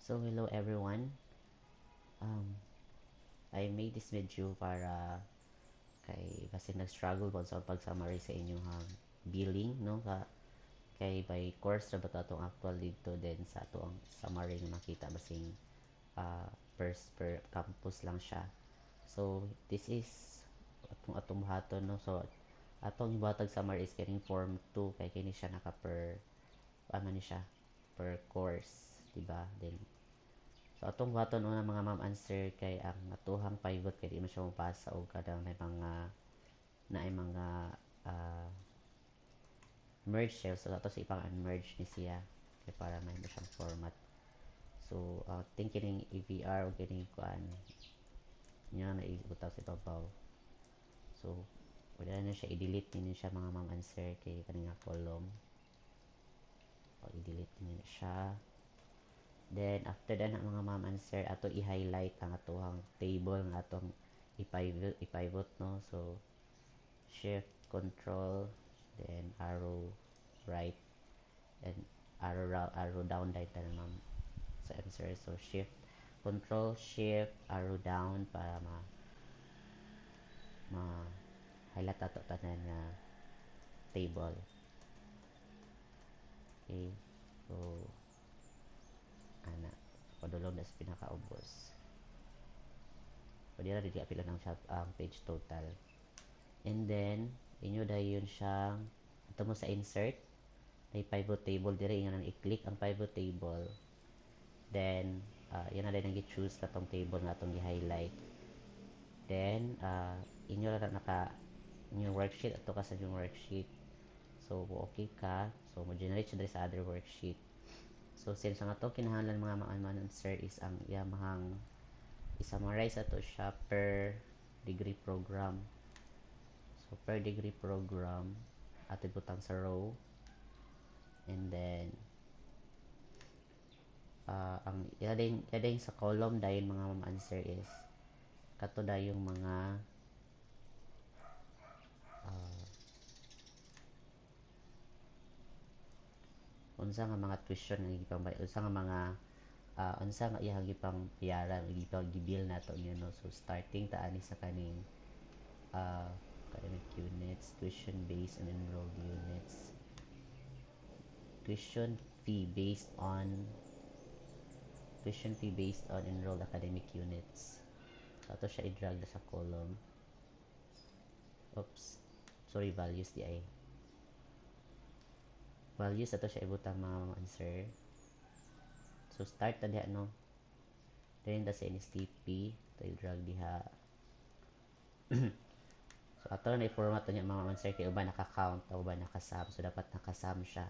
So hello everyone. I made this video para kasi nag-struggle ko sa pag-summary sa inyong billing no kay by course ra ba atong actual dito din sa ato ang summary nga makita basing per campus lang siya. So this is atong buhaton no. So atong ibuhatag summary is kining form 2 kay kini siya naka per ano ni siya per course, diba? Then so atong buhaton una mga ma'am answer kay ang atuhang pivot kay di man siya mapasa og kadang may mga uh, merge cells. So ato sa ipang unmerge ni siya kay para may mo siyang format. So think kining EVR o kining kuan nya na ibutaw sa ibabaw. So pwede na siya i-delete niyo siya mga ma'am answer kay kaning column. O i-delete niyo siya. Then after that na mga ma'am answer ato i-highlight ang atuhang table nga atong i-pivot no. So shift control then arrow right and arrow down dahil tayo ma'am sa answer. So shift control shift arrow down para ma highlight ato tanan na table. Okay, so ana padulong na sa pinakaubos. Pwede na dili apila ng page total. And then inyo dayon siyang ito mo sa insert may pivot table dire inyo nang i-click ang pivot table. Then yun na din ang i-choose katong table nga atong i-highlight. Then inyo na naka new worksheet ato ka sa new worksheet. So okay ka, so mo-generate siya sa other worksheet. So since ang ato kinahanglan mga answer is ang yamahang i-summarize ato siya per degree program. So per degree program ato butang sa row. And then ang yading sa column dayon mga answer is kato dayong mga unsa nga mga tuition nga gipambayad, unsa nga mga unsa nga iyang gipang bayaran o gibill nato niyo no. So starting ta ani sa kaning academic units, tuition based and enrolled units, tuition fee based on enrolled academic units. So ato siya i-drag sa column. Oops, sorry, values di ay values ato siya ibutang mga answer. So start ta diha no. Then sa NSTP tayo drag diha. So ato na i-format niya mga answer kay uban naka-count o uban naka-sum. So dapat naka-sum siya.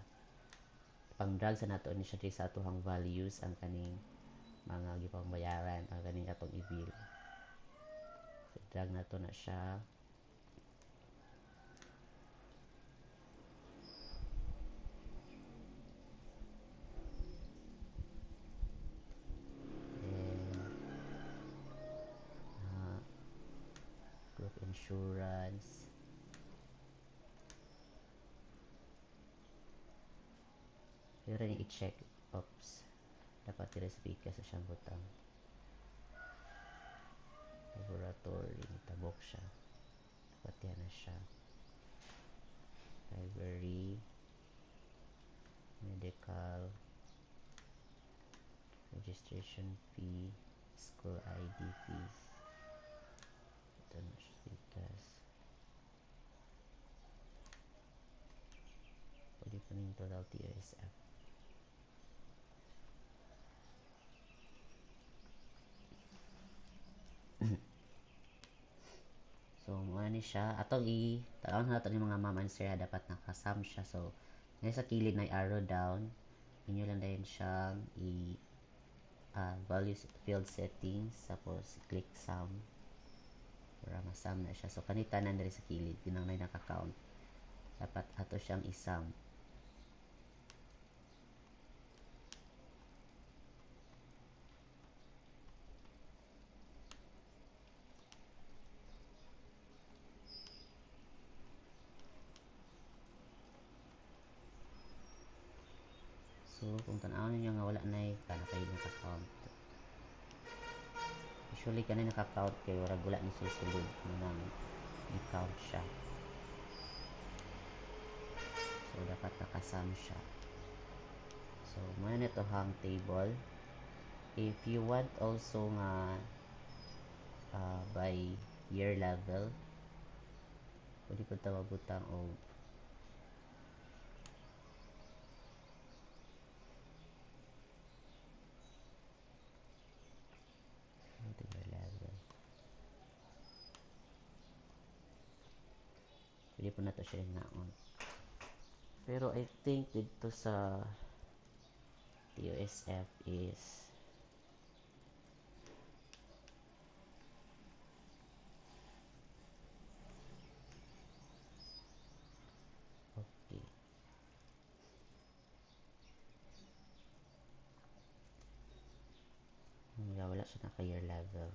Pang drag sa nato ni siya sa atuhang values ang kaning mga gipang bayaran ang kaning atong i-bill. So drag nato na siya. Group insurance. Pero yung i-check. Oops. Dapat i-speak ka sa siyang butang. Laboratory. Tabok siya. Dapat yan na siya. Library. Medical. Registration fee. School ID fees. Ito na siya. Speakers. Pwede pa rin total TOSF. So, muna ni siya. Atong talawang natin yung mga ma'am answer dapat nakasum siya. So, ngayon sa kilid na arrow down, inyo lang dahil siyang values field settings. Tapos, click sum. Para masum na siya. So, kanita na rin sa kilid. Yun ang may nakakount. Dapat ato siyang isum. So kung tanaw ninyo nga wala na kana kayo naka-count. Usually kanay naka-count kay wala ni siya sulod nang i-count siya. So dapat nakasam siya. So mo na ito hang table. If you want also nga by year level, pwede po ito mabutang o year level. Pwede po na ito siya naon. Pero I think dito sa TOSF is okay. Wala siya naka-year level.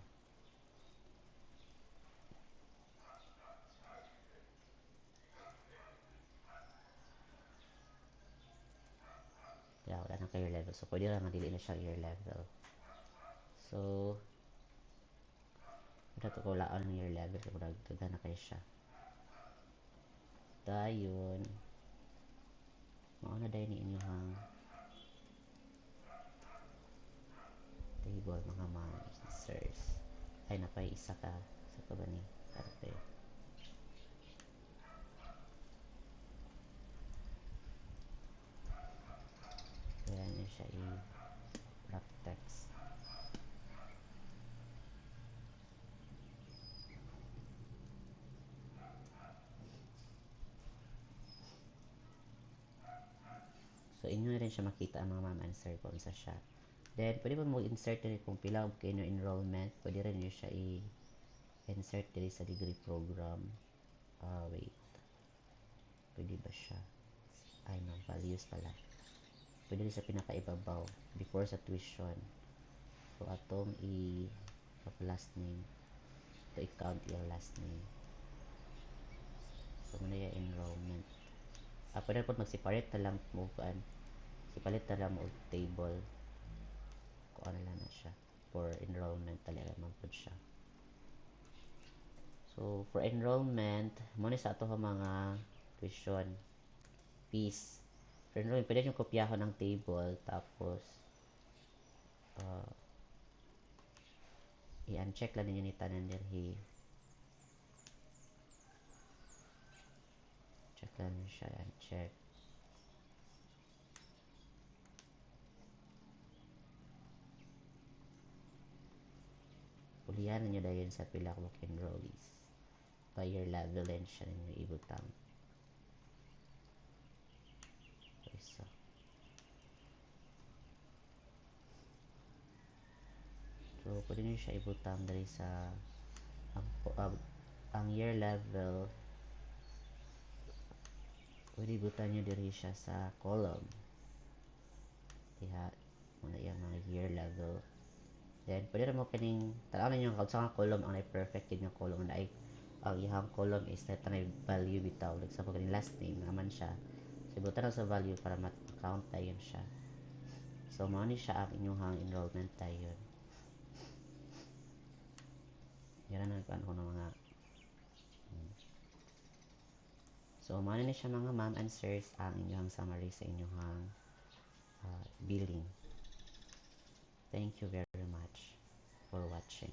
Wala na ka-year level. So, pwede lang dili na siya year level. So, ito ko laan ng year level. So, dagdagan na kayo siya. Dayon, mauna dahil ni inyong table, mga answers. Ay, napay isa ka. Sa ka ba ni? Arte. Kaya niya siya i-wrap text. So, inyo na rin siya makita ang mga answer kung sa siya. Then, pwede po mag-insert rin kung pila kayo no enrollment. Pwede rin nyo siya i-insert din sa degree program. Wait. Pwede ba siya? Ay, no. Values pala. Pwede rin sa pinakaibabaw. Before sa tuition. So, atong last name. So, i-count yung last name. So, muna yung enrollment. Pwede po mag-separate na lang mo kuan. Ipalit na lang mo table. Kung ano lang na siya. For enrollment talaga man po siya. So, for enrollment, muna sa ato mga tuition fees. For enrollment, pwede nyo kopyahon ng table, tapos i-uncheck lang ninyo ni tanan dirhi. Check lang nyo siya, uncheck. Pulihan nyo dahil sa pila ko enrollees. By your level and siya ninyo ibutang. So, so pwede nyo siya ibutang dahil sa ang year level, pwede ibutang nyo dahil siya sa column. Kaya, muna yung mga year level. Then, pwede rin mo kaning, tanaw na nyo sa mga column, ang perfect yun yung column na ay, ang ihang column is na tanay value bitaw. Like, sa pagkain last name, naman siya. So, ibutan na sa value para mat-count tayo siya. So, mauni siya ang inyong enrollment tayo. Yan na nagkaan ko ng mga so, mauni na siya mga ma'am and sirs ang inyong summary sa inyong billing. Thank you very much for watching.